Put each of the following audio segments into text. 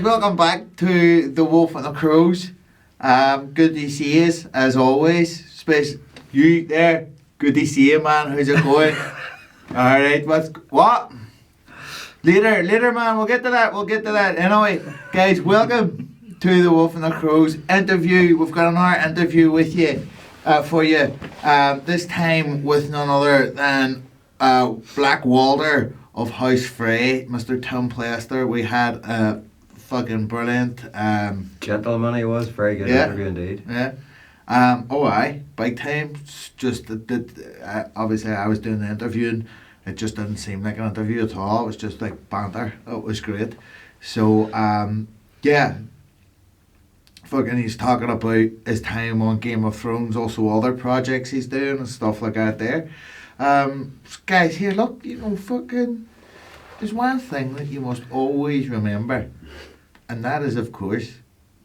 welcome back to The Wolf and the Crows. Good to see you, as always. Especially you there. Good to see you, man. How's it going? Alright, what? Later, man. We'll get to that. Anyway, guys, welcome to The Wolf and the Crows interview. We've got another interview with you, for you. This time with none other than Black Walder of House Frey, Mr. Tim Plester. We had a fucking brilliant gentleman he was, very good interview indeed. Yeah. Aye, big time. Just obviously I was doing the interviewing. It just didn't seem like an interview at all. It was just like banter. It was great. So yeah. Fucking he's talking about his time on Game of Thrones, also other projects he's doing and stuff like that there. Guys, here, look, fucking, there's one thing that you must always remember, and that is, of course,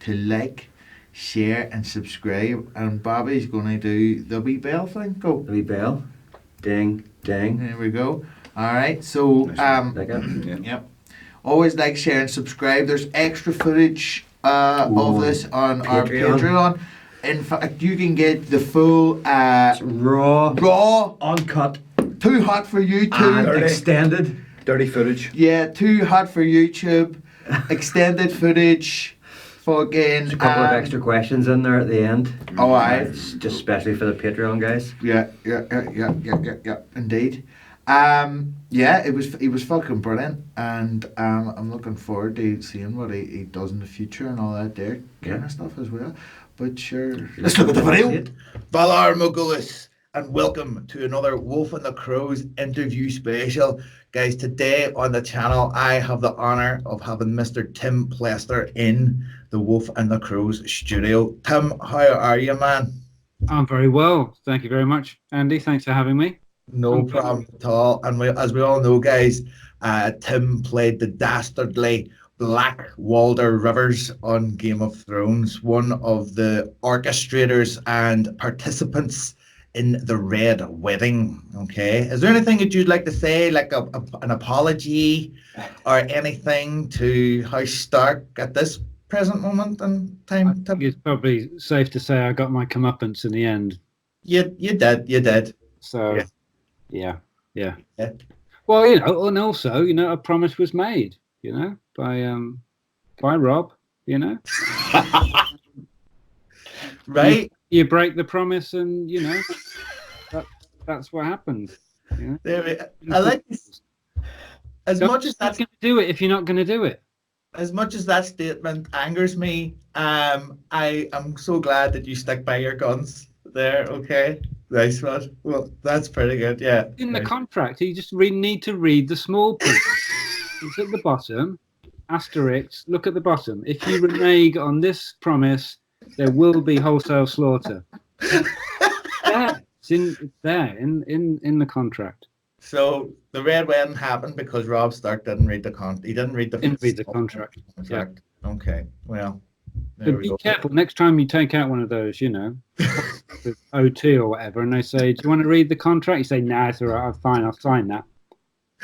to like, share, and subscribe. And Bobby's going to do the wee bell thing. Go. The wee bell. Ding, ding. There we go. Alright, so, yep. Always like, share, and subscribe. There's extra footage of this on our Patreon. In fact, you can get the full raw, uncut, too hot for YouTube, and extended, dirty footage. Yeah, too hot for YouTube, extended footage. Fucking there's a couple of extra questions in there at the end. Oh, aye. It's just especially for the Patreon guys. Yeah, indeed. Yeah, it was fucking brilliant, and I'm looking forward to seeing what he does in the future and all that there kind of stuff as well. But sure, let's look at the video. Valar Morghulis, and welcome to another Wolf and the Crows interview special. Guys, today on the channel, I have the honour of having Mr. Tim Plester in the Wolf and the Crows studio. Tim, how are you, man? I'm very well. Thank you very much, Andy. Thanks for having me. No problem at all. And as we all know, guys, Tim played the dastardly Black Walder Rivers on Game of Thrones, one of the orchestrators and participants in the Red Wedding. Okay, is there anything that you'd like to say, like an apology or anything to House Stark at this present moment in time? I think it's probably safe to say I got my comeuppance in the end. You did. So, yeah. Well, and also, a promise was made, by Rob, Right. You break the promise, and that's what happens. I like this. As much as that's going to do it, if you're not going to do it. As much as that statement angers me, I am so glad that you stick by your guns there. Okay, nice one. Well, that's pretty good. Yeah. In the contract, you just need to read the small print. It's at the bottom. Asterisk. Look at the bottom. If you renege on this promise, there will be wholesale slaughter. It's there in the contract. So the Red Wedding happened because Rob Stark didn't read the contract. He didn't read the contract. Yeah. Okay. Well, but be careful next time you take out one of those, with OT or whatever, and they say, "Do you want to read the contract?" You say, "Nah, it's all right. I'm fine. I'll sign that."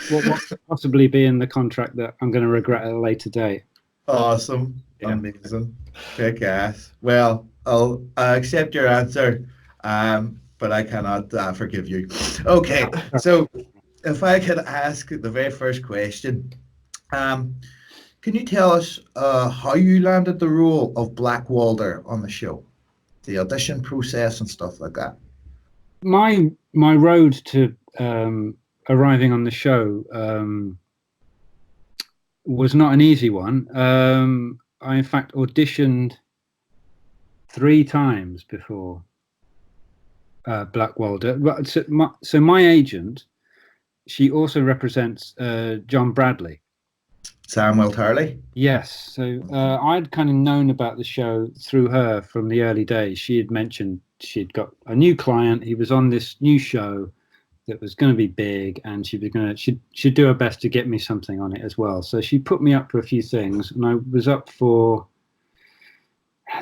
What could possibly be in the contract that I'm going to regret at a later date? Awesome. Yeah. Amazing. Kick ass. Well, I'll accept your answer, but I cannot forgive you. Okay, so if I could ask the very first question, can you tell us how you landed the role of Black Walder on the show? The audition process and stuff like that. My road to arriving on the show was not an easy one. I in fact auditioned 3 times before Black Walder. So my agent, she also represents John Bradley. Samuel Turley? Yes. So I'd kind of known about the show through her from the early days. She had mentioned she'd got a new client. He was on this new show that was going to be big, and she'd do her best to get me something on it as well. So she put me up for a few things, and I was up for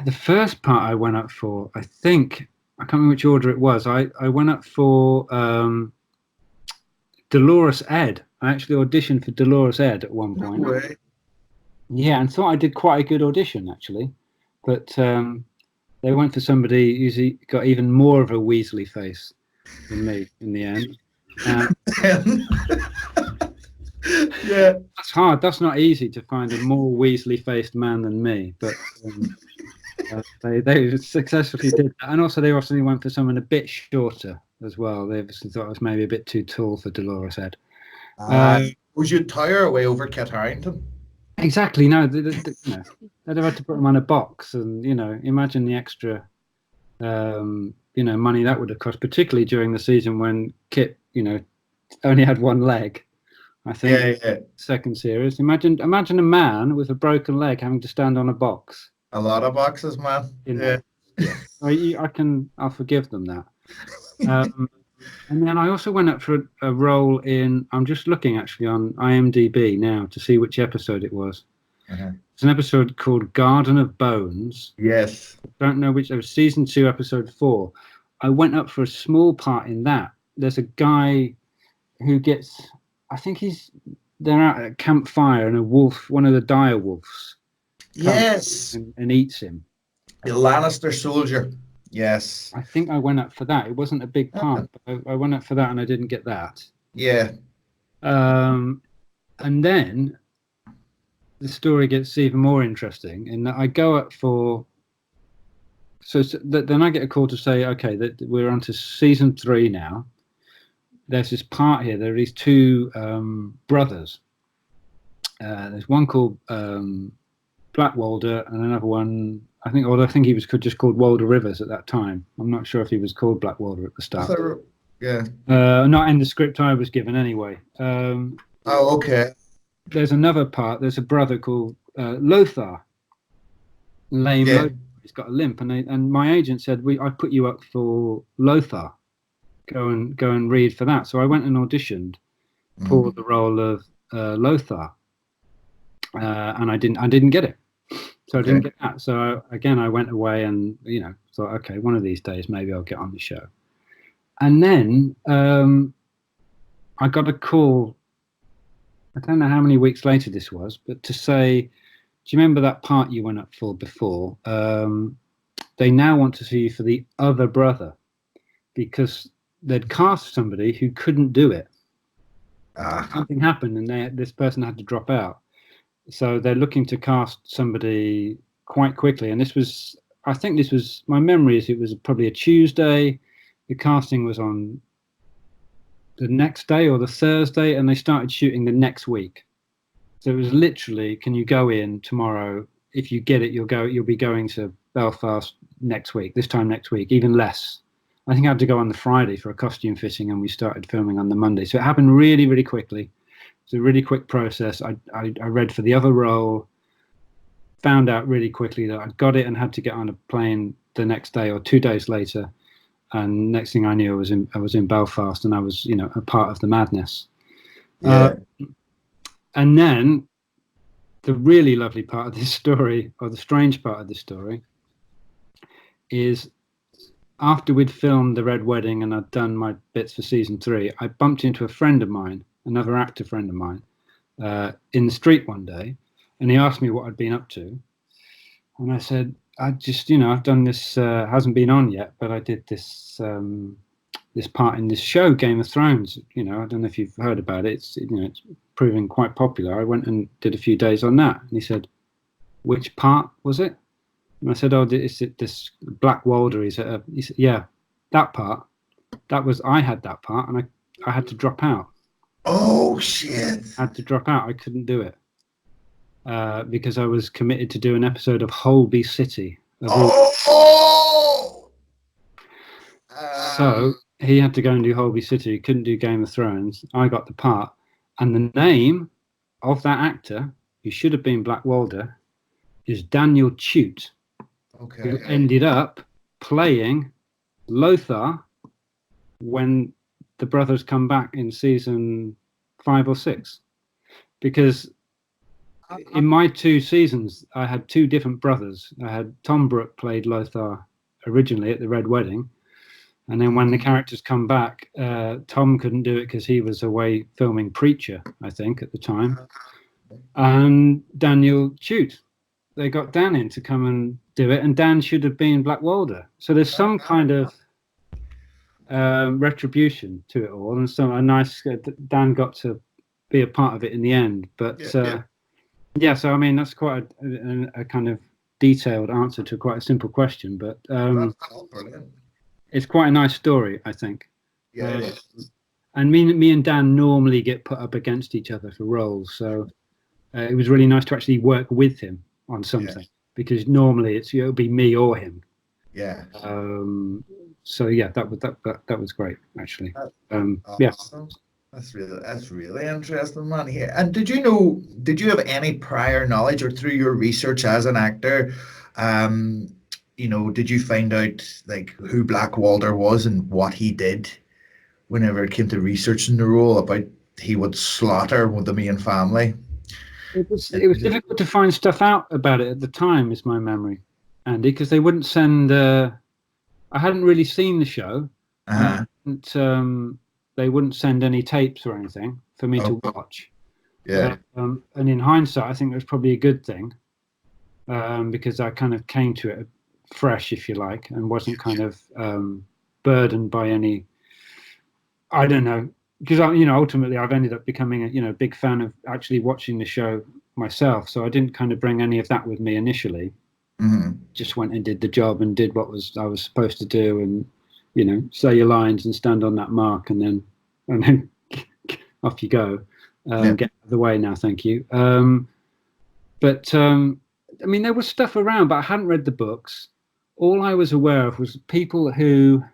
the first part. I went up for, I can't remember which order it was. I went up for Dolores Ed. I actually auditioned for Dolores Ed at one point. No way. Yeah, and thought I did quite a good audition actually, but they went for somebody who's got even more of a Weasley face than me in the end. Yeah. That's hard. That's not easy to find a more Weasley faced man than me, but they successfully did that. And also they also went for someone a bit shorter as well. They obviously thought I was maybe a bit too tall for Dolores Head. Was you tire away over Kit Harington? Exactly. No, you know, they'd have had to put them on a box, and you know, imagine the extra, you know, money that would have cost, particularly during the season when Kit, you know, only had one leg. I think Yeah. second series. Imagine a man with a broken leg having to stand on a box. A lot of boxes, man. You Yeah. know, yeah. I'll forgive them that. Um, and then I also went up for a role in. I'm just looking actually on IMDb now to see which episode it was. Uh-huh. It's an episode called Garden of Bones. Yes. Don't know which. It was season 2, episode 4. I went up for a small part in that. There's a guy who gets. I think they're out at a campfire and a wolf, one of the dire wolves, Yes. and eats him. The Lannister soldier. Yes. I think I went up for that. It wasn't a big part, but I went up for that and I didn't get that. Yeah. And then the story gets even more interesting in that I go up for. So then I get a call to say, okay, that we're on to season 3 now. There's this part here. There are these two brothers. There's one called Black Walder and another one. I think he was just called Walder Rivers at that time. I'm not sure if he was called Black Walder at the start. Yeah. Not in the script I was given anyway. Okay. There's another part. There's a brother called Lothar. Lame. Yeah. Lothar. He's got a limp, and my agent said, I put you up for Lothar. Go and read for that. So I went and auditioned for the role of Lothar, and I didn't get it. So I didn't get that. So again, I went away and thought, okay, one of these days maybe I'll get on the show. And then I got a call. I don't know how many weeks later this was, but to say, do you remember that part you went up for before? They now want to see you for the other brother because they'd cast somebody who couldn't do it. Something happened and this person had to drop out. So they're looking to cast somebody quite quickly. And I think my memory is it was probably a Tuesday. The casting was on the next day or the Thursday, and they started shooting the next week. So it was literally, can you go in tomorrow? If you get it, you'll be going to Belfast this time next week, even less. I think I had to go on the Friday for a costume fitting, and we started filming on the Monday. So it happened really, really quickly. It's a really quick process. I read for the other role, found out really quickly that I got it and had to get on a plane the next day or 2 days later. And next thing I knew, I was in Belfast and I was, a part of the madness. Yeah. And then the really lovely part of this story, or the strange part of this story, is after we'd filmed The Red Wedding and I'd done my bits for season 3, I bumped into a friend of mine, another actor friend of mine, in the street one day, and he asked me what I'd been up to. And I said, I just, I've done this, hasn't been on yet, but I did this this part in this show, Game of Thrones. I don't know if you've heard about it. It's proving quite popular. I went and did a few days on that. And he said, which part was it? And I said, is it this Black Walder? He said, yeah, that part. I had that part, and I had to drop out. Oh, shit. I had to drop out. I couldn't do it. Because I was committed to do an episode of Holby City. So he had to go and do Holby City. He couldn't do Game of Thrones. I got the part. And the name of that actor, who should have been Black Walder, is Daniel Chute, who ended up playing Lothar when the brothers come back in season 5 or 6. Because in my 2 seasons, I had 2 different brothers. I had Tom Brooke played Lothar originally at The Red Wedding. And then when the characters come back, Tom couldn't do it because he was away filming Preacher, I think, at the time. and Daniel Chute. They got Dan in to come and do it, and Dan should have been Black Walder. So there's some kind of retribution to it all, and so a nice Dan got to be a part of it in the end. But yeah, so I mean that's quite a kind of detailed answer to quite a simple question, but Brilliant. it's quite a nice story, I think. Yeah, it is. And me and Dan normally get put up against each other for roles, so it was really nice to actually work with him on something, because normally it'll be me or him. Yeah. So yeah, that was great actually. Awesome. Yeah. That's really interesting, man. Here, and did you have any prior knowledge, or through your research as an actor, did you find out like who Black Walder was and what he did whenever it came to researching the role, about he would slaughter with the main family? It was difficult to find stuff out about it at the time, is my memory, Andy, because they wouldn't send. I hadn't really seen the show. They wouldn't send any tapes or anything for me to watch. Yeah. And in hindsight, I think it was probably a good thing, because I kind of came to it fresh, if you like, and wasn't kind of burdened by any. I don't know, because ultimately I've ended up becoming a big fan of actually watching the show myself. So I didn't kind of bring any of that with me initially. Mm-hmm. Just went and did the job and did what I was supposed to do, and say your lines and stand on that mark, and then off you go. Get out of the way now, thank you. But I mean, there was stuff around, but I hadn't read the books. All I was aware of was people who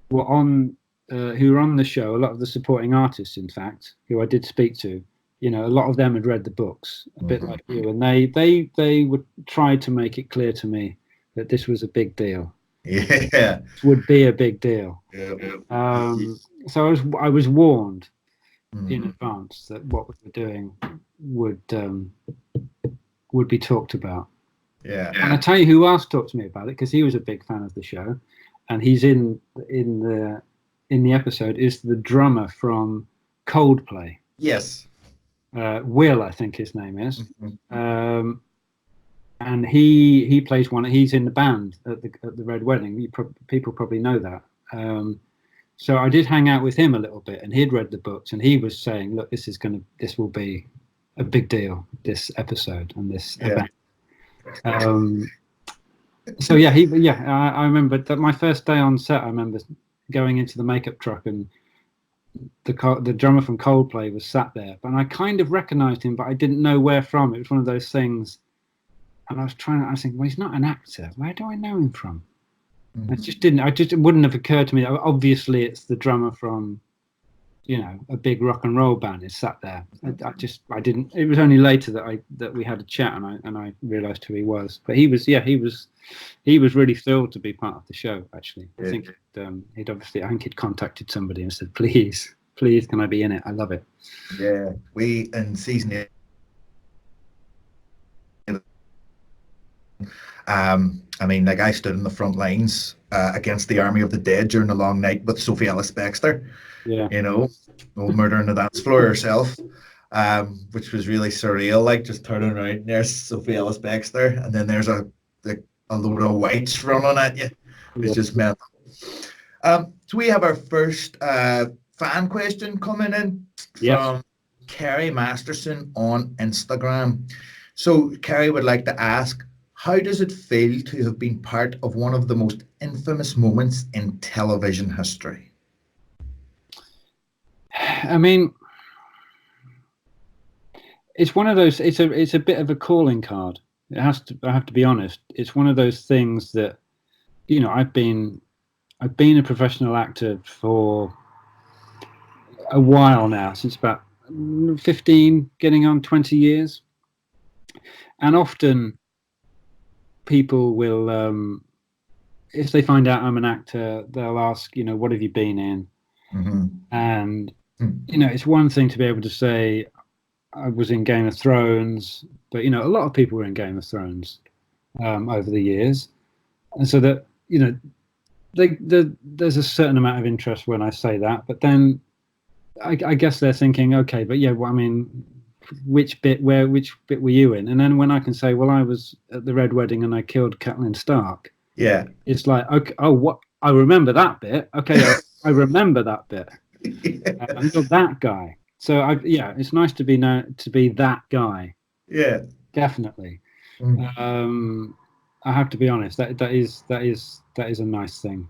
were on the show. A lot of the supporting artists, in fact, who I did speak to. A lot of them had read the books, a bit like you, and they would try to make it clear to me that this was a big deal. Yeah, it would be a big deal. Yeah. So I was warned in advance that what we were doing would be talked about. Yeah. And I tell you who else talked to me about it, because he was a big fan of the show, and he's in the episode, is the drummer from Coldplay. Yes. Will, I think his name is. And he plays one. He's in the band at the Red Wedding. People probably know that. So I did hang out with him a little bit, and he'd read the books, and he was saying, "Look, this will be a big deal. This episode and this event." So yeah, I remember that my first day on set. I remember going into the makeup truck, and the drummer from Coldplay was sat there, and I kind of recognised him, but I didn't know where from. It was one of those things. And I was thinking, well, he's not an actor. Where do I know him from? It wouldn't have occurred to me. Obviously, it's the drummer from, a big rock and roll band is sat there. I didn't. It was only later that we had a chat, and I realised who he was. But he was really thrilled to be part of the show. Actually, I think he'd contacted somebody and said, please, can I be in it? I love it. Yeah, we in season 8. I mean, like, I stood in the front lines against the army of the dead during the long night with Sophie Ellis-Bextor. Yeah. Old Murder on the Dance Floor herself, which was really surreal. Like, just turning around, and there's Sophie Ellis-Bextor, and then there's a load of whites running at you. It's just mental. So we have our first fan question coming in from Kerry Masterson on Instagram. So Kerry would like to ask, how does it feel to have been part of one of the most infamous moments in television history? I mean, it's one of those. It's a bit of a calling card. I have to be honest. It's one of those things that, I've been a professional actor for a while now, since about 15, getting on 20 years, and often people will, if they find out I'm an actor, they'll ask, what have you been in? And it's one thing to be able to say I was in Game of Thrones, but a lot of people were in Game of Thrones over the years, and so that there's a certain amount of interest when I say that. But then I guess they're thinking, okay, but yeah, well, I mean, which bit were you in? And then when I can say, well, I was at the Red Wedding and I killed Catelyn Stark. Yeah. It's like, okay, oh, what? I remember that bit. Okay, I remember that bit. I'm not that guy. So it's nice to be that guy. Yeah. Definitely. I have to be honest. That is a nice thing.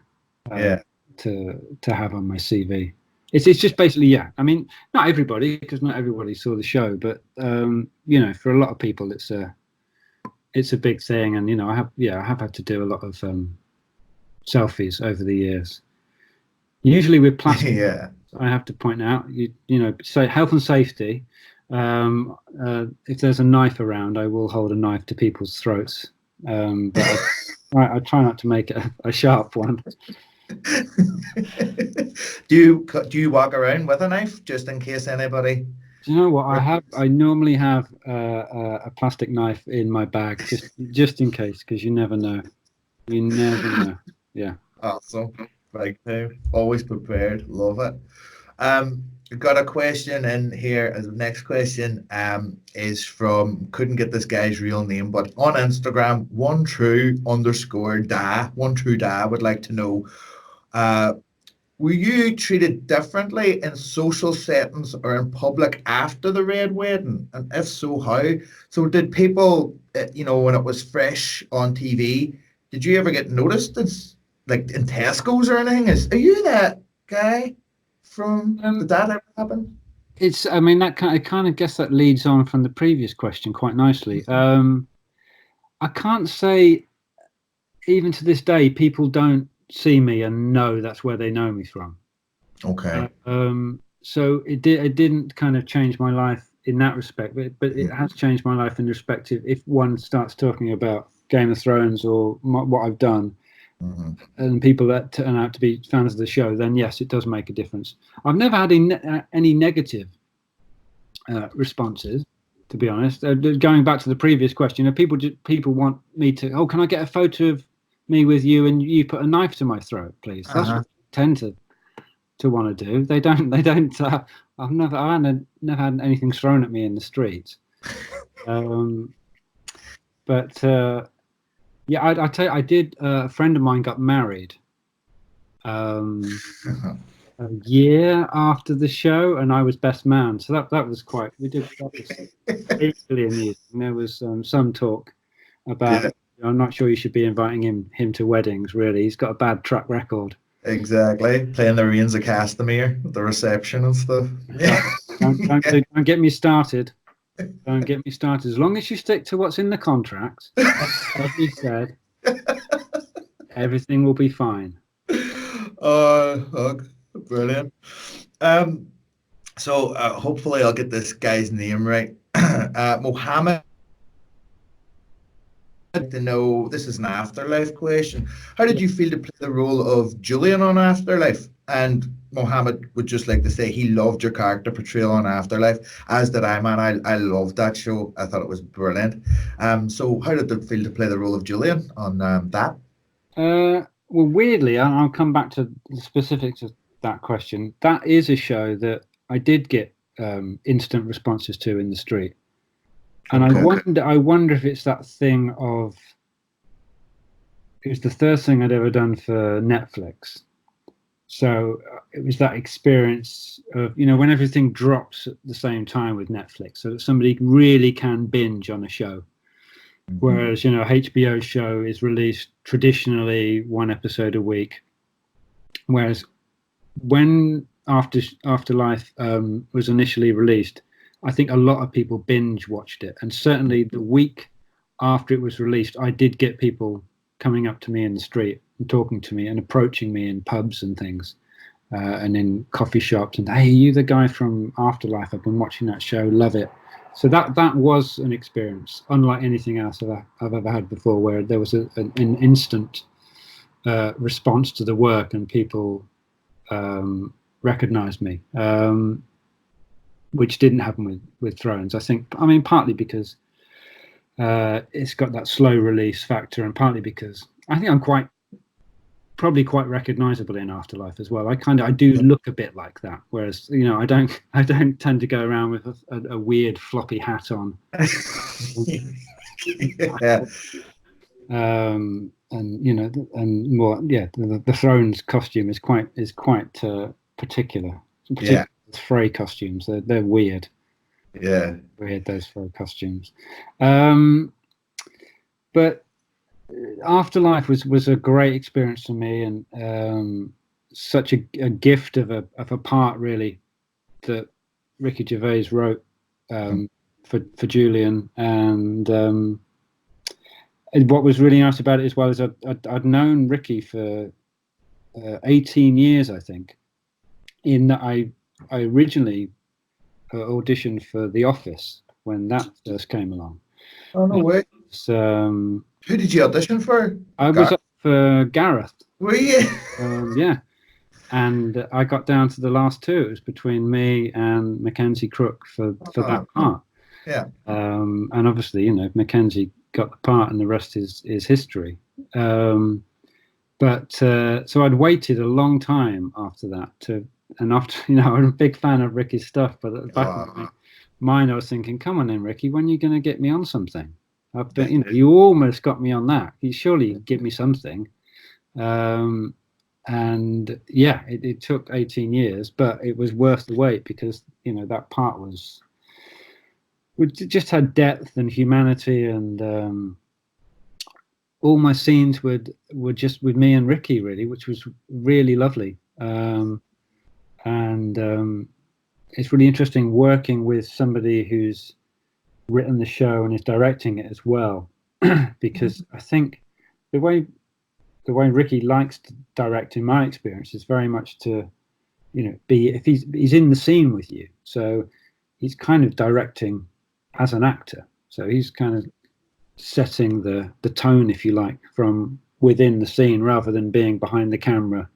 To have on my CV. It's just basically, I mean, not everybody, because not everybody saw the show, but for a lot of people, it's a big thing, and I have had to do a lot of selfies over the years. Usually with plastic. I have to point out, so health and safety. If there's a knife around, I will hold a knife to people's throats, but I try not to make it a sharp one. Do you walk around with a knife just in case anybody? Do you know what I normally have a plastic knife in my bag just in case, because you never know. You never know. Yeah. Awesome. Right now, always prepared. Love it. We've got a question in here. The next question is from, couldn't get this guy's real name, but on Instagram, #1true_da would like to know, were you treated differently in social settings or in public after the Red Wedding? And if so, how? So did people, when it was fresh on TV, did you ever get noticed like in Tesco's or anything? Are you that guy from, did that ever happen? I mean, I kind of guess that leads on from the previous question quite nicely. I can't say, even to this day, people don't see me and know that's where they know me from. Okay. So it didn't kind of change my life in that respect, but it has changed my life in respect of if one starts talking about Game of Thrones or what I've done, and people that turn out to be fans of the show, then yes, it does make a difference. I've never had any negative responses, to be honest. Going back to the previous question, people want me to, can I get a photo of me with you and you put a knife to my throat, please? That's what I tend to want to do. They don't I've never had anything thrown at me in the streets. But I tell you, I did. A friend of mine got married a year after the show, and I was best man. So that was quite. That was really amusing. There was some talk about. I'm not sure you should be inviting him to weddings. Really, he's got a bad track record. Exactly, playing the Reigns of Castamere at the reception and stuff. Don't get me started. Don't get me started. As long as you stick to what's in the contract, as he said, everything will be fine. Brilliant. So hopefully I'll get this guy's name right. Mohammed. To know, this is an Afterlife question. How did you feel to play the role of Julian on Afterlife? And Mohammed would just like to say he loved your character portrayal on Afterlife, as did I, man. I loved that show. I thought it was brilliant. So how did it feel to play the role of Julian on that? Well, weirdly, I'll come back to the specifics of that question. That is a show that I did get instant responses to in the street. And I wonder if it's that thing of, it was the first thing I'd ever done for Netflix. So it was that experience of, when everything drops at the same time with Netflix, so that somebody really can binge on a show. Whereas, HBO show is released traditionally one episode a week. Whereas when Afterlife was initially released, I think a lot of people binge watched it. And certainly the week after it was released, I did get people coming up to me in the street and talking to me and approaching me in pubs and things and in coffee shops. And, hey, are you the guy from Afterlife? I've been watching that show. Love it. So that was an experience, unlike anything else I've ever had before, where there was an instant response to the work and people recognized me. Which didn't happen with Thrones. I mean, partly because it's got that slow release factor, and partly because I think I'm quite probably quite recognizable in Afterlife as well. I do look a bit like that, whereas I don't tend to go around with a weird floppy hat on. Yeah. And and more, the Thrones costume is quite particular. Yeah. Frey costumes, they're weird. Yeah. Weird, those Frey costumes. But Afterlife was a great experience for me, and such a gift of a part, really, that Ricky Gervais wrote for Julian. And what was really nice about it as well is I'd known Ricky for 18 years, I think. In that I originally auditioned for The Office when that first came along. Oh, no way. So, Who did you audition for? I was up for Gareth. Were you? Yeah. And I got down to the last two. It was between me and Mackenzie Crook for that part. Yeah. And obviously, Mackenzie got the part, and the rest is history. But so I'd waited a long time after that and after, I'm a big fan of Ricky's stuff, but at the back of my mind, I was thinking, come on then, Ricky, when are you going to get me on something? I've been, you almost got me on that. You surely give me something. And yeah, it took 18 years, but it was worth the wait because, that part just had depth and humanity, and all my scenes were just with me and Ricky, really, which was really lovely. And it's really interesting working with somebody who's written the show and is directing it as well, because I think the way Ricky likes to direct, in my experience, is very much to, be, if he's in the scene with you, so he's kind of directing as an actor. So he's kind of setting the tone, if you like, from within the scene rather than being behind the camera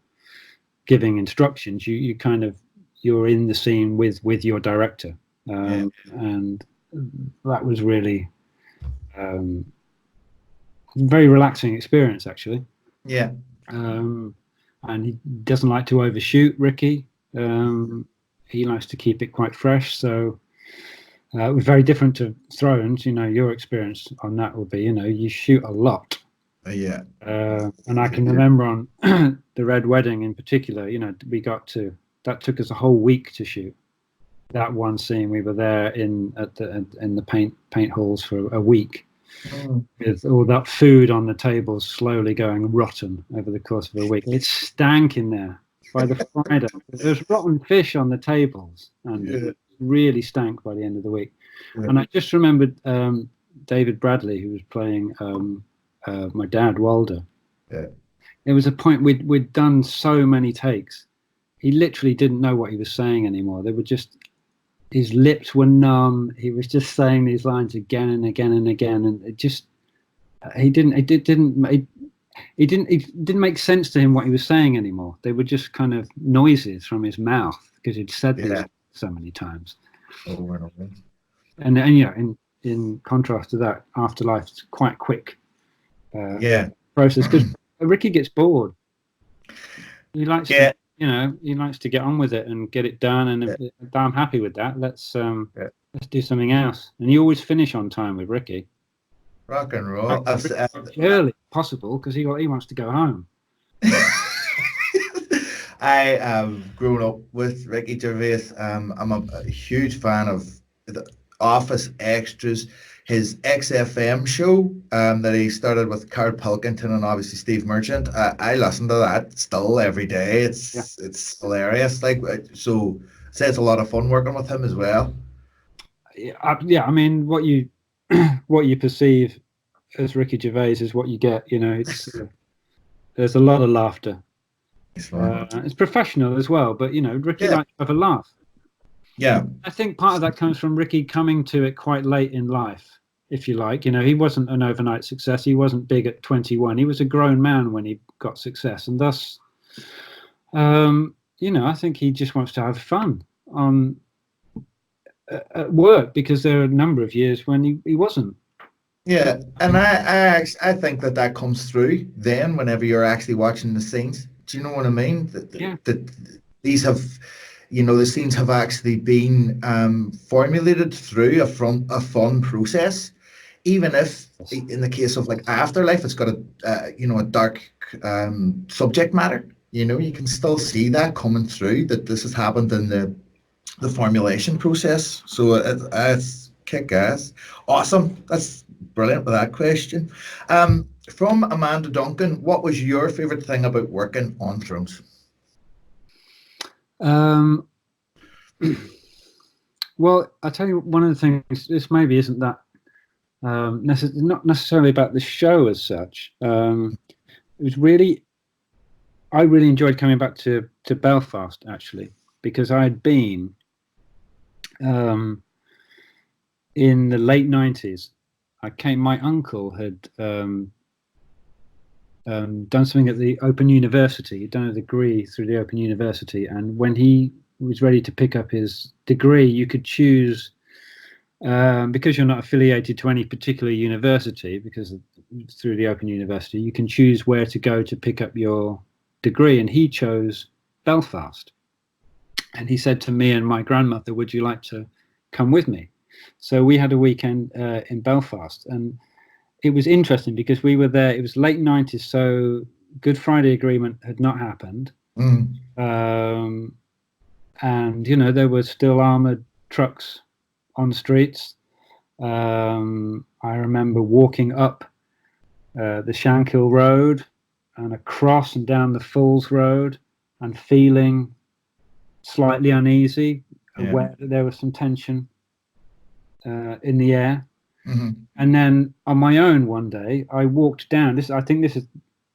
giving instructions. You're in the scene with your director, and that was really very relaxing experience, actually. Yeah. And he doesn't like to overshoot, Ricky. He likes to keep it quite fresh, so it was very different to Thrones. Your experience on that would be, you shoot a lot. Yeah. And I can remember on the Red Wedding in particular, that took us a whole week to shoot that one scene. We were there in the paint halls for a week, with all that food on the tables slowly going rotten over the course of a week. It stank in there by the Friday. There was rotten fish on the tables, and it really stank by the end of the week. And I just remembered David Bradley, who was playing my dad, Walder. There was a point we'd done so many takes, he literally didn't know what he was saying anymore. They were just, his lips were numb. He was just saying these lines again and again and again, and it didn't make sense to him what he was saying anymore. They were just kind of noises from his mouth because he'd said these so many times. Over and over. And in contrast to that, Afterlife is quite quick process, because Ricky gets bored. He likes to, he likes to get on with it and get it done, and if I'm happy with that, let's do something else. And you always finish on time with Ricky. Rock and roll. Early possible, because he wants to go home. I have grown up with Ricky Gervais. I'm a huge fan of the Office Extras, his XFM show that he started with Carl Pilkington and obviously Steve Merchant. I listen to that still every day. It's hilarious. So say it's a lot of fun working with him as well. I mean, what you perceive as Ricky Gervais is what you get. It's there's a lot of laughter. It's professional as well, but Ricky likes to have a laugh. Yeah, I think part of that comes from Ricky coming to it quite late in life, if you like. He wasn't an overnight success. He wasn't big at 21. He was a grown man when he got success, and thus, I think he just wants to have fun at work, because there are a number of years when he wasn't. Yeah, and I think that comes through then whenever you're actually watching the scenes. Do you know what I mean? Yeah. That these have, the scenes have actually been formulated through a fun process, even if in the case of like Afterlife, it's got a dark subject matter. You can still see that coming through that this has happened in the formulation process. So it's kick ass. Awesome. That's brilliant with that question. From Amanda Duncan, what was your favorite thing about working on Thrones? Um, well, I tell you, one of the things. This maybe isn't that not necessarily about the show as such. It was really, I really enjoyed coming back to Belfast actually, because I had been in the late 90s. My uncle had done something at the Open University. He'd done a degree through the Open University, and when he was ready to pick up his degree, you could choose, because you're not affiliated to any particular university, through the Open University, you can choose where to go to pick up your degree, and he chose Belfast. And he said to me and my grandmother, "Would you like to come with me?" So we had a weekend in Belfast, and it was interesting because we were there. It was late 90s, so Good Friday Agreement had not happened. Mm. And there were still armored trucks on the streets. I remember walking up the Shankill Road and across and down the Falls Road and feeling slightly uneasy, aware that there was some tension in the air. Mm-hmm. And then on my own one day, I walked down. I think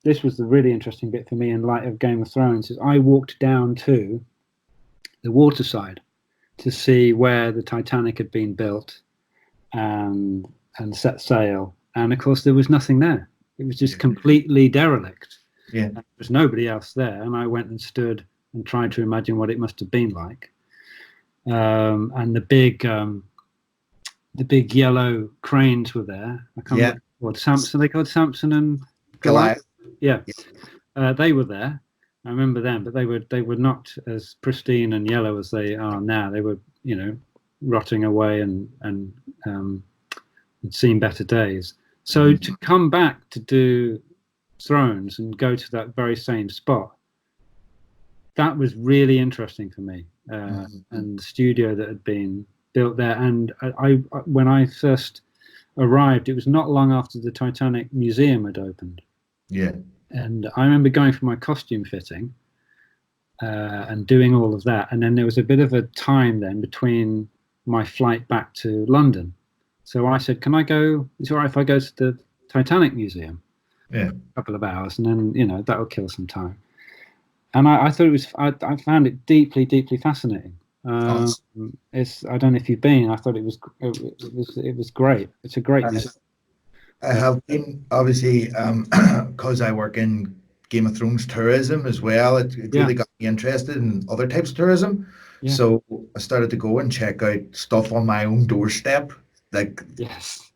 this was the really interesting bit for me in light of Game of Thrones. Is I walked down to the waterside to see where the Titanic had been built and set sail. And of course, there was nothing there. It was just completely derelict. Yeah. There was nobody else there. And I went and stood and tried to imagine what it must have been like. And the big yellow cranes were there. I can't remember what Samson. They called Samson and Goliath. Yeah. They were there. I remember them, but they were not as pristine and yellow as they are now. They were, rotting away and had seen better days. So to come back to do Thrones and go to that very same spot, that was really interesting for me. And the studio that had been built there. And I when I first arrived, it was not long after the Titanic Museum had opened. Yeah. And I remember going for my costume fitting and doing all of that. And then there was a bit of a time then between my flight back to London. So I said, "Can I go? Is it all right if I go to the Titanic Museum?" Yeah. A couple of hours, and then that'll kill some time. And I thought it was. I found it deeply, deeply fascinating. It's. I don't know if you've been. I thought it was. It was great. It's a great museum. I have been, obviously, because I work in Game of Thrones tourism as well. It really got me interested in other types of tourism. Yeah. So I started to go and check out stuff on my own doorstep, like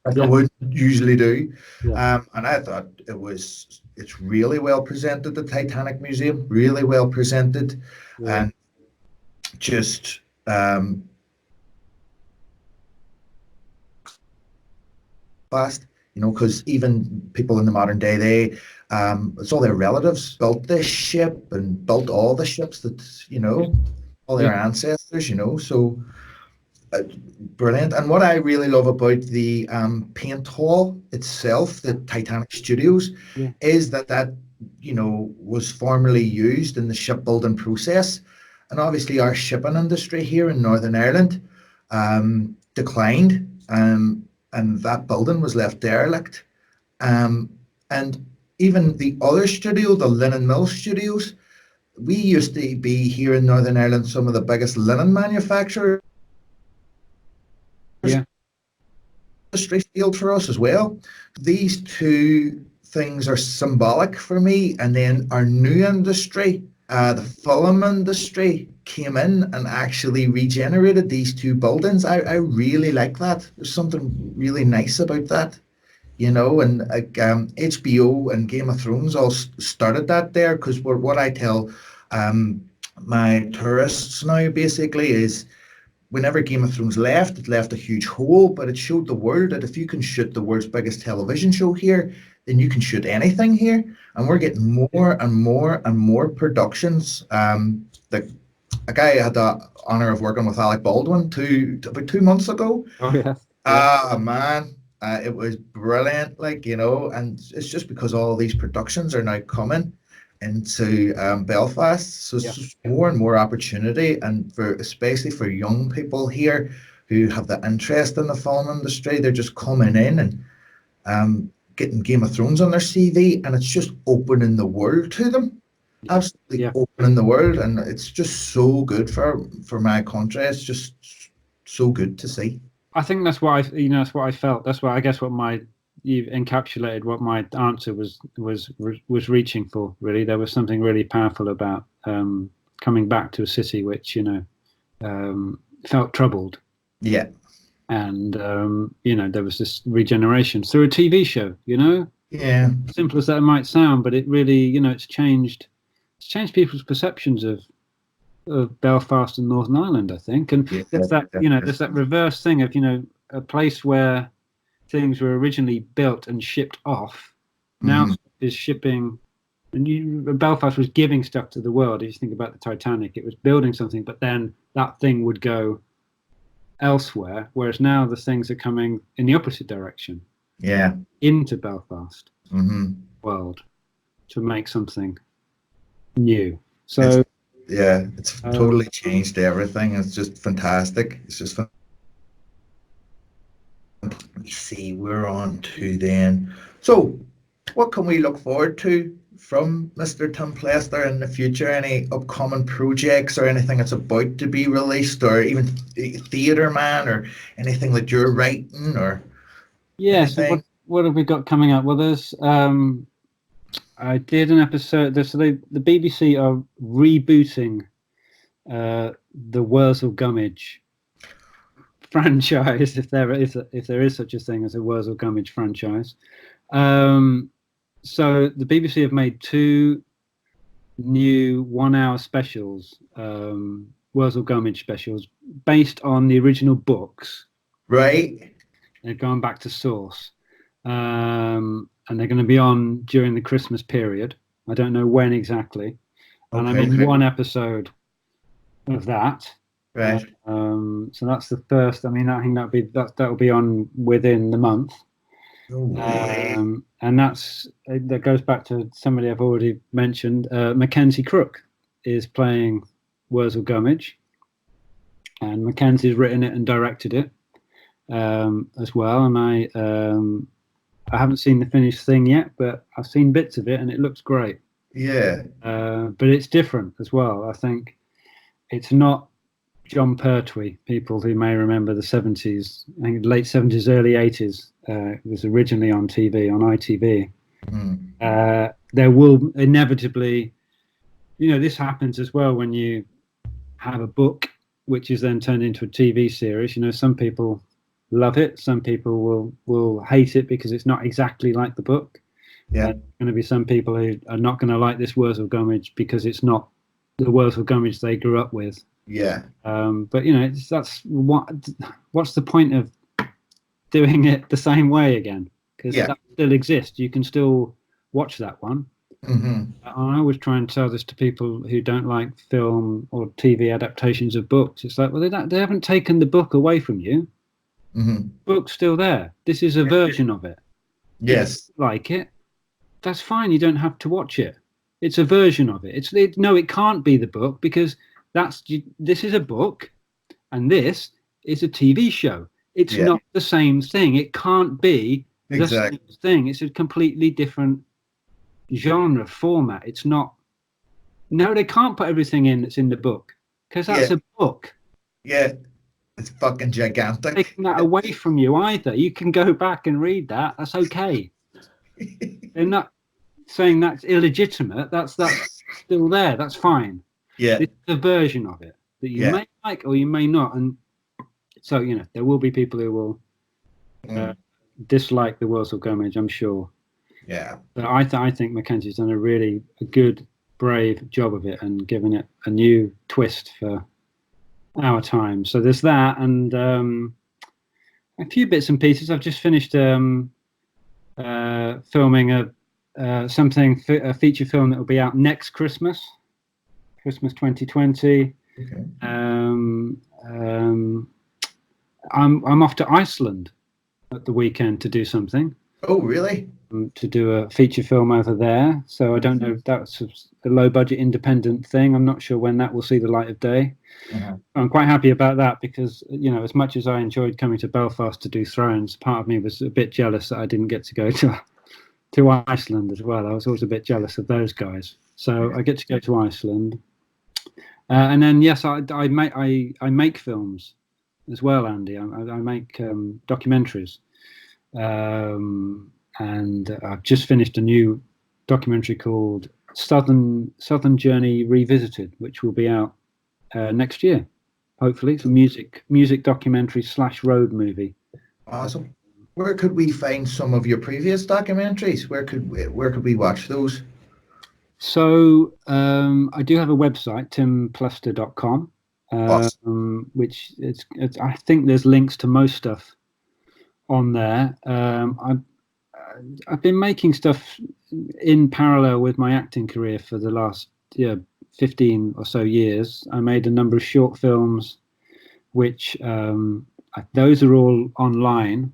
I would usually do. Yeah. And I thought it's really well presented, the Titanic Museum, really well presented. Yeah. And just fast, because even people in the modern day, it's all their relatives built this ship and built all the ships that, all their ancestors, so brilliant. And what I really love about the paint hall itself, the Titanic Studios, is that was formerly used in the shipbuilding process. And obviously our shipping industry here in Northern Ireland declined, and that building was left derelict. And even the other studio, the Linen Mill Studios, we used to be here in Northern Ireland some of the biggest linen manufacturers. Yeah. Industry field for us as well. These two things are symbolic for me. And then our new industry, the film industry, came in and actually regenerated these two buildings. I really like that. There's something really nice about that. you know, and like HBO and Game of Thrones all started that there because what I tell my tourists now basically is whenever Game of Thrones left, it left a huge hole, but it showed the world that if you can shoot the world's biggest television show here, then you can shoot anything here. And we're getting more and more and more productions. A guy had the honor of working with Alec Baldwin about 2 months ago. Oh yeah. Ah, man, it was brilliant, like, you know, and it's just because all these productions are now coming into Belfast. So it's just more and more opportunity, and for especially for young people here who have the interest in the film industry, they're just coming in and getting Game of Thrones on their CV, and it's just opening the world to them. Absolutely opening the world, and it's just so good for my country. It's just so good to see. I think that's what that's what I felt. That's what I guess you've encapsulated what my answer was reaching for. Really, there was something really powerful about coming back to a city which felt troubled. Yeah, and there was this regeneration through a TV show. Yeah, simple as that might sound, but it really it's changed people's perceptions of Belfast and Northern Ireland, I think. And there's that reverse thing of a place where things were originally built and shipped off now is shipping, and Belfast was giving stuff to the world. If you think about the Titanic, it was building something, but then that thing would go elsewhere, whereas now the things are coming in the opposite direction, into Belfast world to make something new. So it's totally changed everything. It's just fantastic. It's just fun. Let me see, we're on to then. So what can we look forward to from Mr. Tim Plester in the future? Any upcoming projects or anything that's about to be released, or even theatre man, or anything that you're writing, or so what have we got coming up? Well, there's I did an episode. So the BBC are rebooting the Wurzel Gummidge franchise, if there is such a thing as a Wurzel Gummidge franchise. So the BBC have made 2 new 1-hour specials, Wurzel Gummidge specials, based on the original books. Right. They're going back to source. And they're going to be on during the Christmas period. I don't know when exactly. And I'm in 1 episode of that. Right. So that's the first. I think that'll be on within the month. And that goes back to somebody I've already mentioned. Mackenzie Crook is playing Wurzel Gummidge, and Mackenzie's written it and directed it as well. And I haven't seen the finished thing yet, but I've seen bits of it, and it looks great. Yeah. But it's different as well. I think it's not John Pertwee. People who may remember the 70s, I think late 70s, early 80s, it was originally on TV, on ITV. There will inevitably, this happens as well when you have a book which is then turned into a TV series. Some people love it, some people will hate it because it's not exactly like the book. There's going to be some people who are not going to like this Wurzel Gummidge because it's not the Wurzel Gummidge they grew up with. But what's the point of doing it the same way again? Because that still exists. You can still watch that one. I always try and tell this to people who don't like film or TV adaptations of books. It's like, well, they haven't taken the book away from you. Book's still there. This is a version of it. Yes. If you like it, that's fine. You don't have to watch it. It's a version of it. It can't be the book, because this is a book and this is a TV show. It's not the same thing. It can't be the same thing. It's a completely different genre format. It's not. No, they can't put everything in that's in the book, because that's a book. Yeah. It's fucking gigantic. Taking that away from you either. You can go back and read that. That's okay. They're not saying that's illegitimate. That's still there. That's fine. Yeah. It's a version of it that you may like or you may not. And so, there will be people who will dislike the Walsall Gomez, I'm sure. Yeah. But I think Mackenzie's done a good, brave job of it and given it a new twist for our time. So there's that, and a few bits and pieces. I've just finished filming a feature film that will be out next Christmas 2020. Okay. I'm off to Iceland at the weekend to do something. Oh, really? To do a feature film over there. So I don't know if that's a low budget independent thing. I'm not sure when that will see the light of day. Uh-huh. I'm quite happy about that because, as much as I enjoyed coming to Belfast to do Thrones, part of me was a bit jealous that I didn't get to go to Iceland as well. I was always a bit jealous of those guys. So I get to go to Iceland. And then, yes, I make films as well, Andy. I make documentaries. And I've just finished a new documentary called Southern Journey Revisited, which will be out next year, hopefully. It's a music documentary / road movie. Awesome. Where could we find some of your previous documentaries? Where could we watch those? So I do have a website, timplester.com, Awesome. which it's I think there's links to most stuff on there. I've been making stuff in parallel with my acting career for the last 15 or so years. I made a number of short films, which those are all online.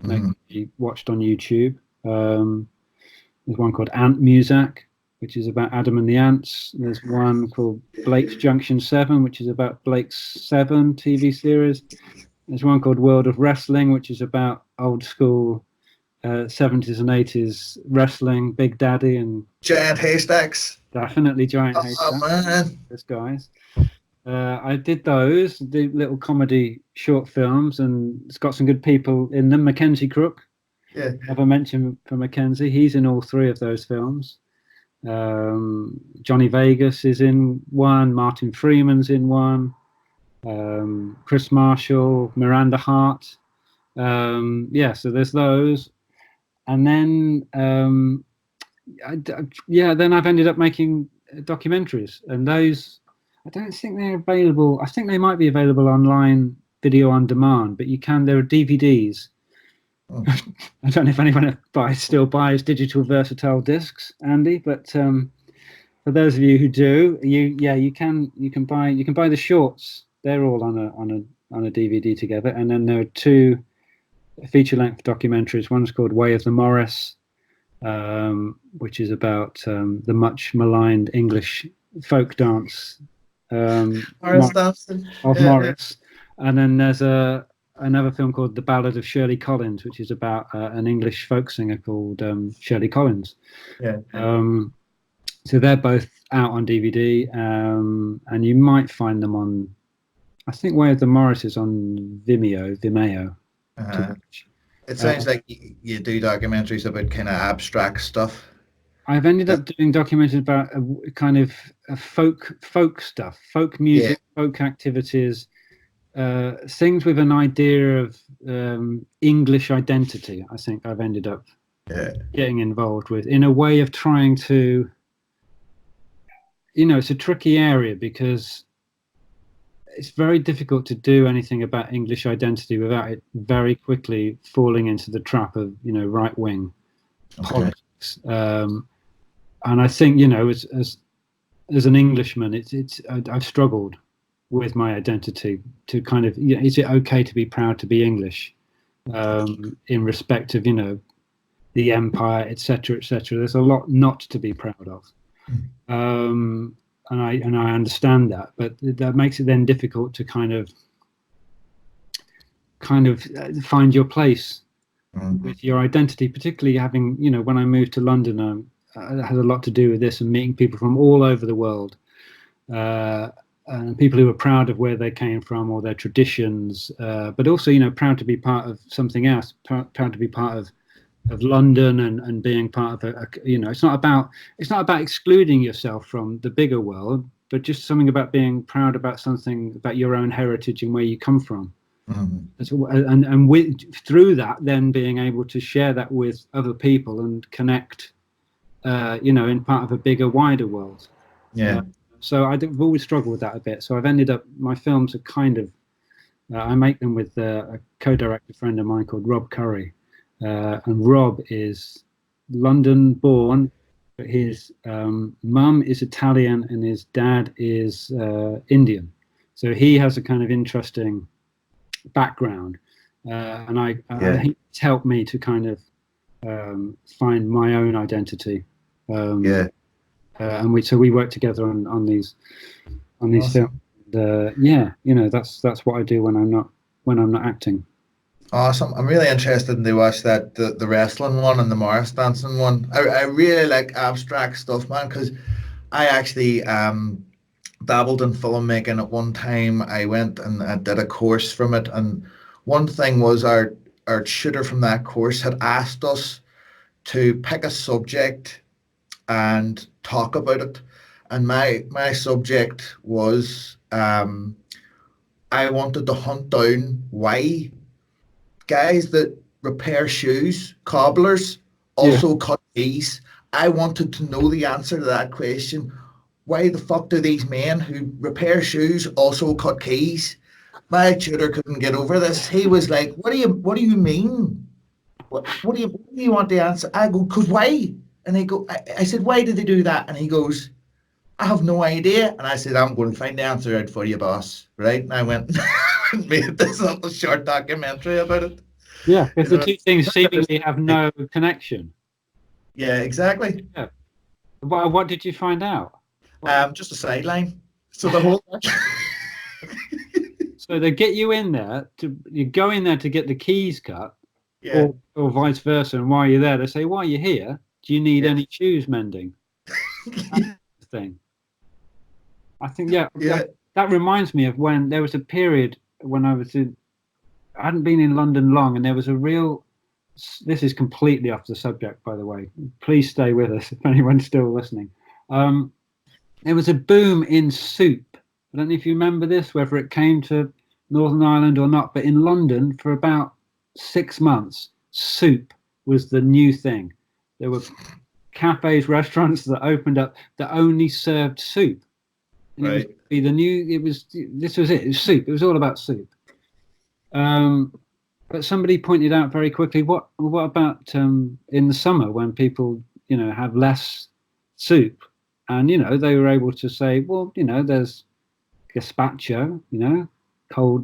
They can be watched on YouTube. There's one called Ant Muzak, which is about Adam and the Ants. There's one called Blake's Junction 7, which is about Blake's 7 TV series. There's one called World of Wrestling, which is about old school 70s and 80s wrestling, Big Daddy and Giant Haystacks. Definitely Giant Haystacks. Oh man, those guys. I did those, the little comedy short films, and it's got some good people in them. Mackenzie Crook, have I mentioned for Mackenzie? He's in all 3 of those films. Johnny Vegas is in one. Martin Freeman's in one. Chris Marshall, Miranda Hart. So there's those. And then, then I've ended up making documentaries, and those, I don't think they're available. I think they might be available online, video on demand, but there are DVDs. Oh. I don't know if anyone still buys digital versatile discs, Andy, but for those of you who do, you can buy the shorts. They're all on a DVD together, and then there are 2 feature-length documentaries. One's called Way of the Morris, which is about the much maligned English folk dance Morris. And then there's another film called The Ballad of Shirley Collins, which is about an English folk singer called Shirley Collins. So they're both out on DVD, and you might find them on, I think Way of the Morris is on Vimeo. It sounds like you do documentaries about kind of abstract stuff. I've ended up doing documentaries about a kind of folk stuff, folk music, folk activities, things with an idea of English identity. I think I've ended up getting involved with, in a way of trying to, it's a tricky area because it's very difficult to do anything about English identity without it very quickly falling into the trap of, right-wing politics. And I think, as an Englishman, I've struggled with my identity to kind of, is it okay to be proud to be English in respect of, the empire, etc., etc. There's a lot not to be proud of. And I understand that, but that makes it then difficult to kind of find your place with your identity, particularly having, when I moved to London, it had a lot to do with this and meeting people from all over the world, and people who were proud of where they came from or their traditions, but also, proud to be part of something else, proud to be part of London and being part of it's not about excluding yourself from the bigger world, but just something about being proud about something about your own heritage and where you come from. And through that, then being able to share that with other people and connect, in part of a bigger, wider world. Yeah. So I've always struggled with that a bit. So I've ended up, my films are kind of, I make them with a co-director friend of mine called Rob Curry. And Rob is London born, but his mum is Italian and his dad is Indian. So he has a kind of interesting background. And I think it's helped me to kind of find my own identity. And we work together on these Awesome. films. That's what I do when I'm not acting. Awesome. I'm really interested to watch that the wrestling one and the Morris dancing one. I really like abstract stuff, man, because I actually dabbled in filmmaking at one time. I went and I did a course from it, and one thing was our tutor from that course had asked us to pick a subject and talk about it. And my subject was I wanted to hunt down why guys that repair shoes, cobblers, also cut keys. I wanted to know the answer to that question. Why the fuck do these men who repair shoes also cut keys? My tutor couldn't get over this. He was like, what do you mean? What do you want the answer? I go, cause why? And I said, why did they do that? And he goes, I have no idea. And I said, I'm going to find the answer out for you, boss. Right? And I went and made this little short documentary about it. Yeah, because the two things seemingly have no connection. Yeah, exactly. Yeah. What did you find out? Just a sideline. So the whole So they get you in there you go in there to get the keys cut, yeah. or vice versa. And while you're there, they say, "While you're here, do you need any shoes mending?" Thing. I think that reminds me of when there was a period when I hadn't been in London long, and there was a real. This is completely off the subject, by the way. Please stay with us if anyone's still listening. There was a boom in soup. I don't know if you remember this, whether it came to Northern Ireland or not, but in London for about 6 months, soup was the new thing. There were cafes, restaurants that opened up that only served soup. And right. It was soup. It was all about soup. But somebody pointed out very quickly, what about in the summer when people, have less soup? And, they were able to say, well, there's gazpacho,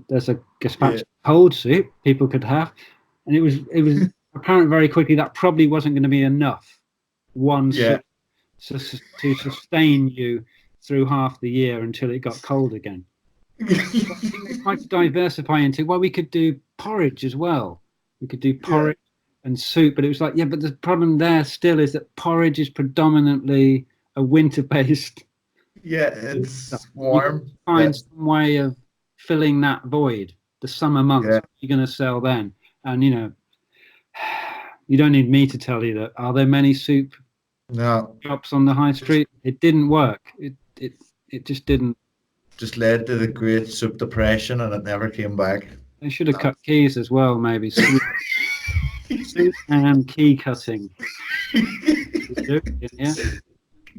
there's a gazpacho cold soup people could have. And it was apparent very quickly that probably wasn't going to be enough soup to sustain you through half the year until it got cold again. I think they tried to diversify into, we could do porridge as well. We could do porridge and soup, but it was like, but the problem there still is that porridge is predominantly a winter-based. Yeah, it's warm. Find some way of filling that void. The summer months, what are you going to sell then? And you don't need me to tell you that. Are there many soup shops on the high street? It didn't work. It just didn't. Just led to the Great Soup Depression, and it never came back. They should have cut keys as well, maybe. Soup and key cutting.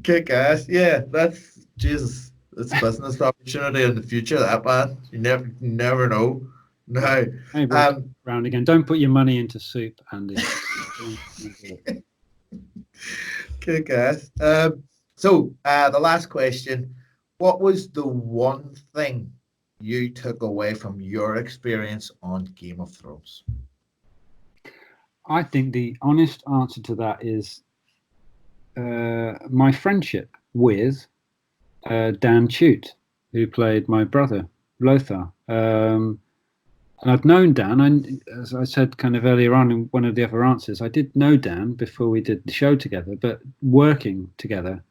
Kick ass. Yeah, that's Jesus. That's a business opportunity in the future. That man, you never know. No. Maybe round again. Don't put your money into soup, Andy. Kick ass. So the last question: what was the one thing you took away from your experience on Game of Thrones? I think the honest answer to that is my friendship with Dan Chute, who played my brother, Lothar. And I'd known Dan, and as I said kind of earlier on in one of the other answers, I did know Dan before we did the show together, but working together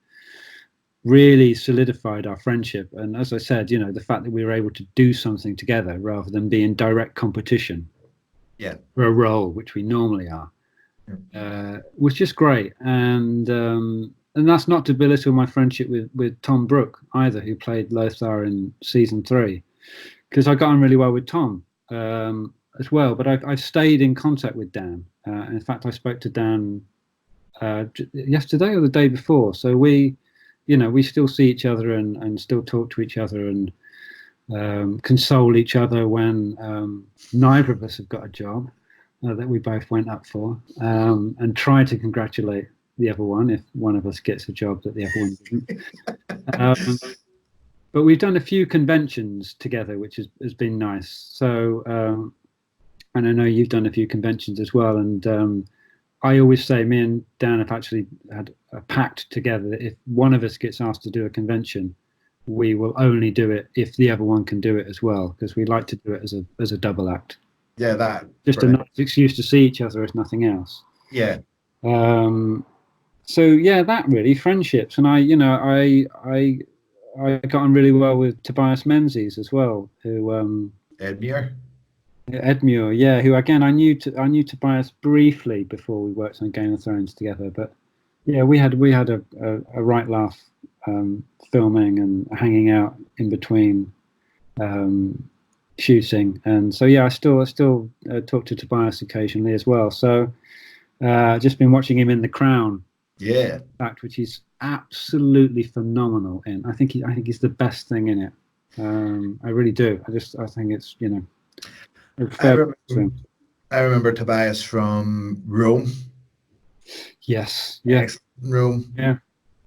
really solidified our friendship. And as I said, the fact that we were able to do something together rather than be in direct competition for a role, which we normally are, was just great. And that's not to belittle my friendship with Tom Brooke either, who played Lothar in season 3, because I got on really well with Tom. as well. But I've stayed in contact with Dan. In fact, I spoke to Dan yesterday or the day before. So we still see each other and still talk to each other and console each other when neither of us have got a job that we both went up for, and try to congratulate the other one if one of us gets a job that the other one didn't. But we've done a few conventions together, which has been nice. So, and I know you've done a few conventions as well. And I always say, me and Dan have actually had a pact together that if one of us gets asked to do a convention, we will only do it if the other one can do it as well, because we like to do it as a double act. Yeah, that Just a nice excuse to see each other, if nothing else. Yeah. So yeah, that really friendships, and I got on really well with Tobias Menzies as well, who Edmure, yeah, who again I knew Tobias briefly before we worked on Game of Thrones together, but yeah, we had a right laugh filming and hanging out in between shooting, and so yeah, I still talk to Tobias occasionally as well. So just been watching him in The Crown, fact, which he's absolutely phenomenal in. I think he's the best thing in it. I really do. I think it's I remember Tobias from Rome. Yes, yeah, Rome. Yeah,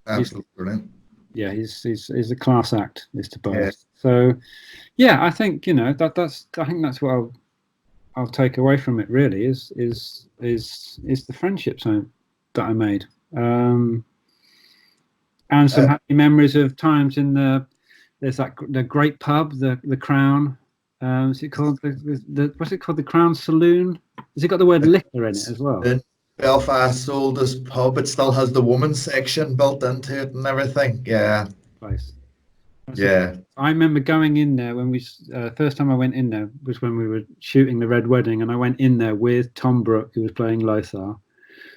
Absolutely brilliant. Yeah, he's a class act, is Tobias. Yeah. So yeah, I think that's what I'll take away from it. Really, is the friendships that I made, and some happy memories of times in the great pub, the Crown. Is it called what's it called? The Crown Saloon? Has it got the word liquor in it as well? Belfast's oldest pub. It still has the women's section built into it and everything. Yeah. Place. Yeah. I remember going in there when we first time I went in there was when we were shooting the Red Wedding, and I went in there with Tom Brooke, who was playing Lothar,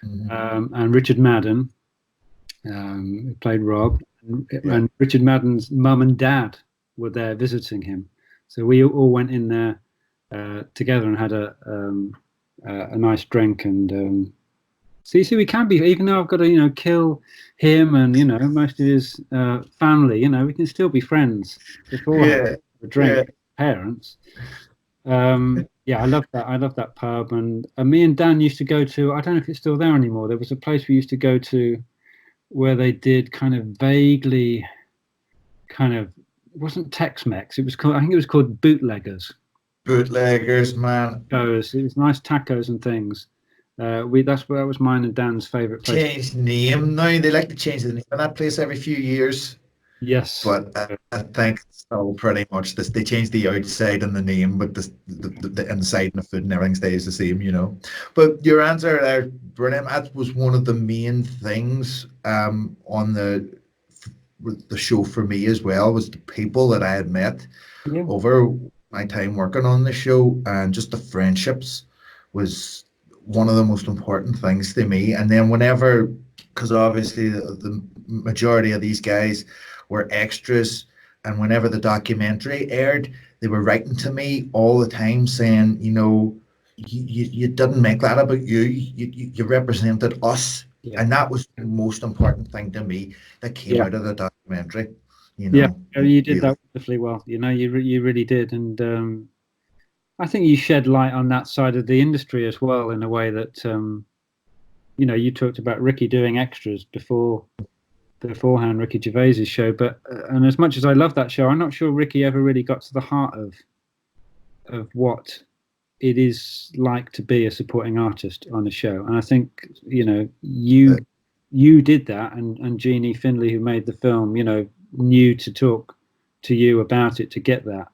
and Richard Madden, who played Rob, and Richard Madden's mum and dad were there visiting him. So we all went in there together and had a nice drink. And see, we can be, even though I've got to kill him and most of his family, we can still be friends before a drink. Parents. I love that pub, and me and Dan used to go to, I don't know if it's still there anymore, there was a place we used to go to where they did kind of vaguely it wasn't Tex-Mex, I think it was called Bootleggers, man. It was nice tacos and things. That was mine and Dan's favourite place. Changed name now. They like to change the name of that place every few years. Yes, but I think it's still pretty much this. They change the outside and the name, but the inside and the food and everything stays the same, But your answer there, brilliant. That was one of the main things on the show for me as well, was the people that I had met over my time working on the show, and just the friendships was one of the most important things to me. And then because obviously the majority of these guys were extras, and whenever the documentary aired, they were writing to me all the time saying, you didn't make that about you. You represented us. Yeah. And that was the most important thing to me that came out of the documentary. You did that wonderfully well. You really did. And I think you shed light on that side of the industry as well, in a way that, you talked about Ricky doing extras beforehand, Ricky Gervais's show. And as much as I love that show, I'm not sure Ricky ever really got to the heart of what it is like to be a supporting artist on a show. And I think, you did that, and Jeannie Finley, who made the film, knew to talk to you about it to get that.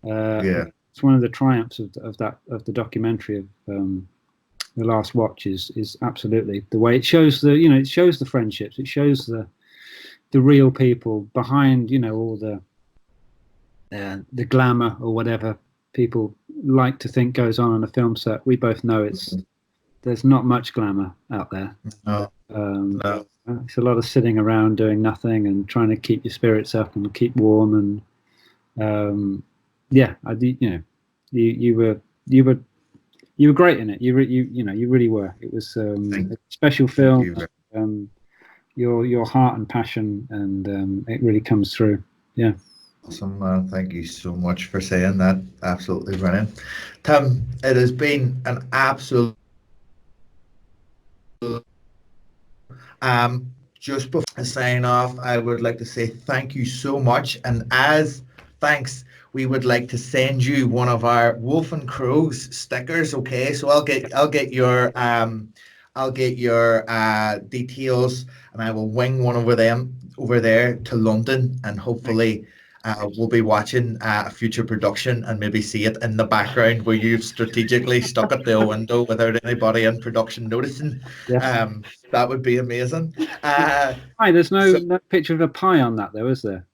It's one of the triumphs of the documentary of The Last Watch is absolutely the way it shows it shows the friendships, it shows the real people behind, all the glamour or whatever people like to think goes on a film set. We both know there's not much glamour out there. No. It's a lot of sitting around doing nothing and trying to keep your spirits up and keep warm. And You were great in it. You really were. It was a special film. you. Your heart and passion, and it really comes through. Yeah. Awesome, man. Thank you so much for saying that. Absolutely brilliant. Tim, it has been an absolute. Just before I sign off, I would like to say thank you so much. And as thanks, we would like to send you one of our Wolf and Crows stickers. Okay, so I'll get your details, and I will wing one over there to London, and hopefully we'll be watching a future production and maybe see it in the background where you've strategically stuck at the window without anybody in production noticing. Yes. That would be amazing. Hi, there's no picture of a pie on that, though, is there?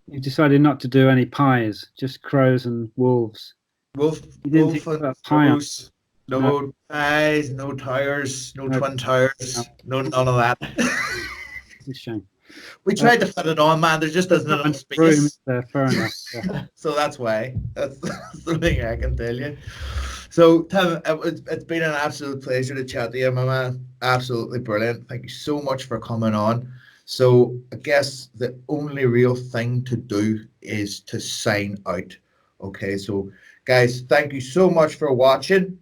You decided not to do any pies, just crows and wolves. Wolf and crows. No pies, no tires, no twin tires, no none of that. It's a shame. We tried to fit it on, man. There just isn't enough space. Fair enough. Yeah. So that's why. That's the thing I can tell you. So, Tim, it's been an absolute pleasure to chat to you, my man. Absolutely brilliant. Thank you so much for coming on. So, I guess the only real thing to do is to sign out. Okay, so, guys, thank you so much for watching.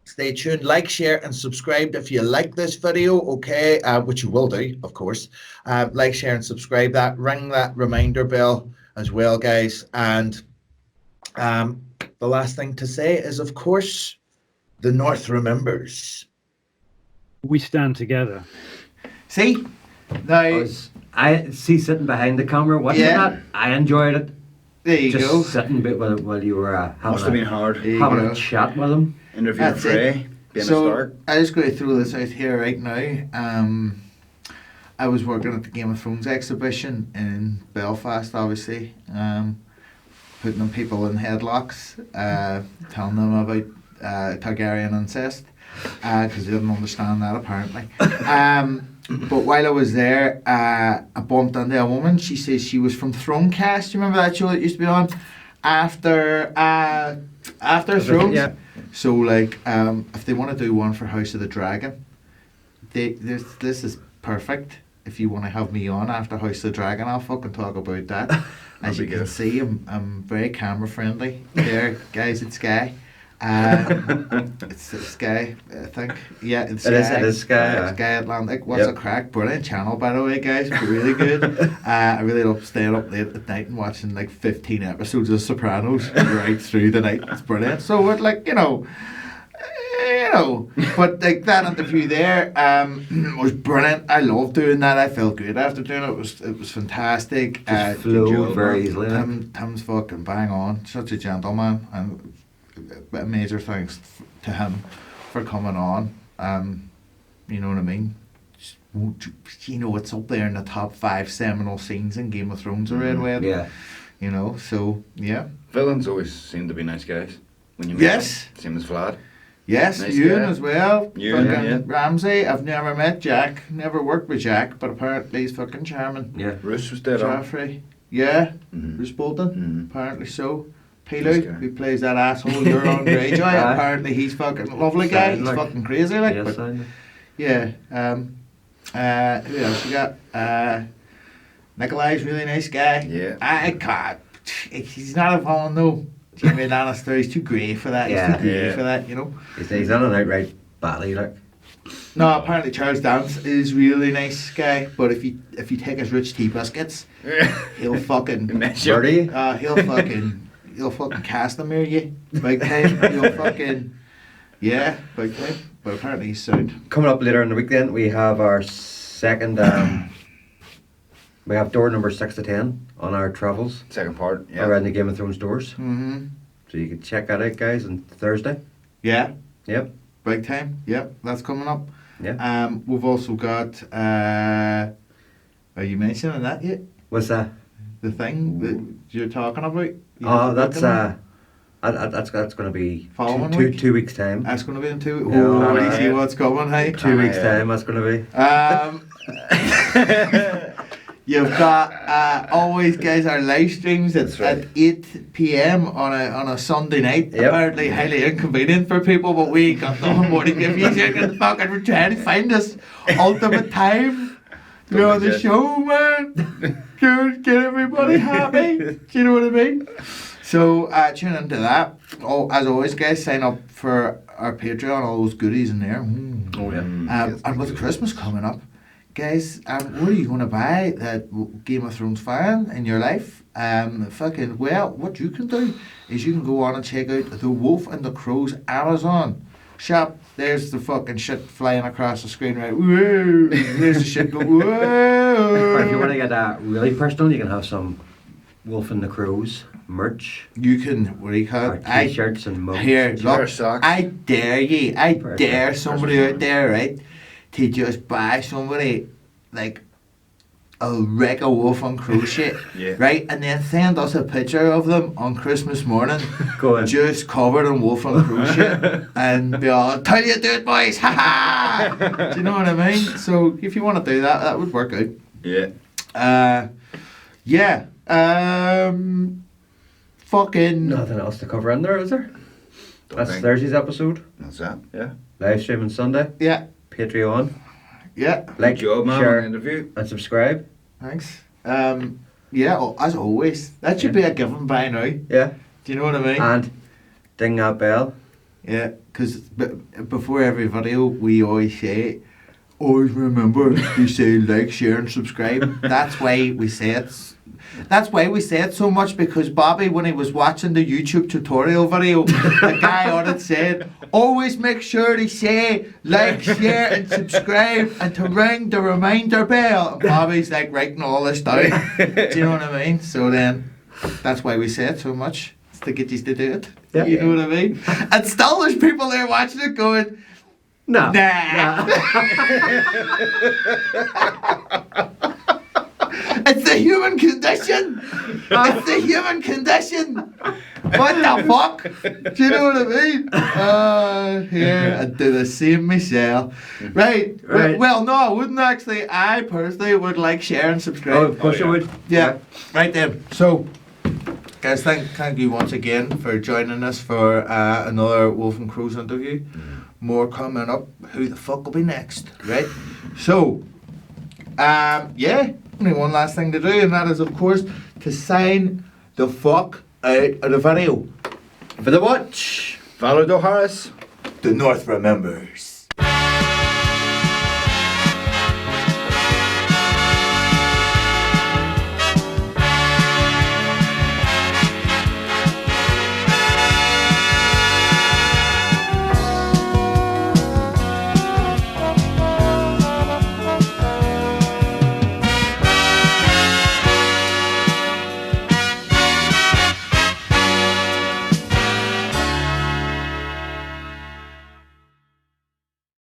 Stay tuned, like, share, and subscribe if you like this video, okay, which you will do, of course. Like, share, and subscribe. Ring that reminder bell as well, guys. And the last thing to say is, of course, the North remembers. We stand together. See? Now, I see sitting behind the camera watching that. I enjoyed it. There you Just go. sitting while you were Must have been hard. having a chat with him. Interviewing Frey, being a start. I just going to throw this out here right now. I was working at the Game of Thrones exhibition in Belfast, obviously, putting people in headlocks, telling them about Targaryen incest, because they didn't understand that apparently. But while I was there, I bumped into a woman. She says she was from Thronecast. Do you remember that show that used to be on after Thrones? Yeah. So like, if they want to do one for House of the Dragon, this is perfect. If you want to have me on after House of the Dragon, I'll fucking talk about that. As you can see, I'm very camera friendly. There, guys, it's Sky. It's Sky, I think. Yeah, it's Sky. It is Sky. Sky Atlantic. What's a crack? Brilliant channel, by the way, guys. Really good. I really love staying up late at night and watching like 15 episodes of Sopranos right through the night. It's brilliant. So, but like that interview there was brilliant. I loved doing that. I felt good after doing it. It was fantastic. Flowed very easily. Tim's fucking bang on. Such a gentleman, and a major thanks to him for coming on. You know what I mean? It's up there in the top 5 seminal scenes in Game of Thrones or Red Wedding. Yeah. So yeah. Villains always seem to be nice guys. When you meet them. Same as Vlad. Yes, Nice Ewan guy. as well. Ewan, Fucking yeah. Ramsay. I've never met Jack. Never worked with Jack, but apparently he's fucking charming. Yeah. Roos was dead on. Joffrey. Yeah. Mhm. Bruce Bolton. Mhm. Apparently so. Nice Pilu, guy. who plays that asshole Euron Greyjoy. Aye. Apparently he's fucking lovely guy. He's Sound like- fucking crazy like. Yes, But I know. yeah. Who else you got? Nikolai's really nice guy. Yeah. I can't. He's not a villain though. Jamie Lannister, he's too grey for that. Yeah. He's too grey Yeah. for that, He's not an outright battle, like. No, apparently Charles Dance is really nice guy, but if you take his rich tea biscuits, he'll fucking Birdie? he'll fucking cast them near you big time. He'll fucking big time. But apparently he's sound. Coming up later in the week, then we have our second. We have door number 6 to 10 on our travels Second part. Yeah. around the Game of Thrones doors. Mm-hmm. So you can check that out, guys, on Thursday. Yeah. Yep. Big time. Yep, that's coming up. Yeah. We've also got. Are you mentioning that yet? What's that? The thing that you're talking about? You Oh, have that's to book them? that's going to be Following two week? 2 weeks time. That's going to be in 2. Yeah, Oh, plan you ahead. see what's coming, hey? 2 weeks yeah. time. That's going to be. You've got always, guys, our live streams That's right. at 8 p.m. on a Sunday night. Yep. Apparently highly inconvenient for people, but we got nothing more to give you. You can fucking try to find us ultimate time. You're on the show, man. Get everybody happy. Do you know what I mean? So tune into that. Oh, as always, guys, sign up for our Patreon. All those goodies in there. Oh, yeah. And with Christmas coming up, guys, what are you going to buy that Game of Thrones fan in your life? What you can do is you can go on and check out the Wolf and the Crow's Amazon shop. There's the fucking shit flying across the screen, right? Whoa! There's the shit go, whoa! Or if you want to get really personal, you can have some Wolf and the Crows merch. You can, what do you call Or it? t-shirts and mugs. Here, Your look, socks. I dare you, I Perfect. dare somebody out there, right, to just buy somebody, like, a wreck of Wolf and Crow shit, Yeah. right, and then send us a picture of them on Christmas morning, Go on. just covered in Wolf and Crow shit, and be all, tell you do it, boys, ha ha! Do you know what I mean? So, if you want to do that, that would work out. Yeah. Yeah, fucking... Nothing else to cover in there, is there? Don't That's think. Thursday's episode. That's that. Yeah. Live streaming Sunday. Yeah, Patreon. yeah. Like, Good job, man. share, On the interview. and subscribe. Thanks. As always, that should be a given by now. Do Yeah. you know what I mean? And ding that bell. Yeah, because before every video, we always say, always remember to say like, share, and subscribe. That's why we say it. That's why we say it so much, because Bobby, when he was watching the YouTube tutorial video, the guy on it said, always make sure to say like, share, and subscribe, and to ring the reminder bell. And Bobby's like writing all this down. Do you know what I mean? So then, that's why we say it so much. It's to get you to do it. Yeah. You know what I mean? And still there's people there watching it going, No. nah. It's the human condition. It's the human condition. What the fuck? Do you know what I mean? Here, I do the same myself. Right. Right. Well, no, I wouldn't actually. I personally would like, share, and subscribe. Oh, of course you would. Yeah, right then. So, guys, thank you once again for joining us for another Wolf and Crows interview. More coming up. Who the fuck will be next? Right? So, yeah, only one last thing to do, and that is, of course, to sign the fuck out of the video. For the watch. Valar Morghulis. The North remembers.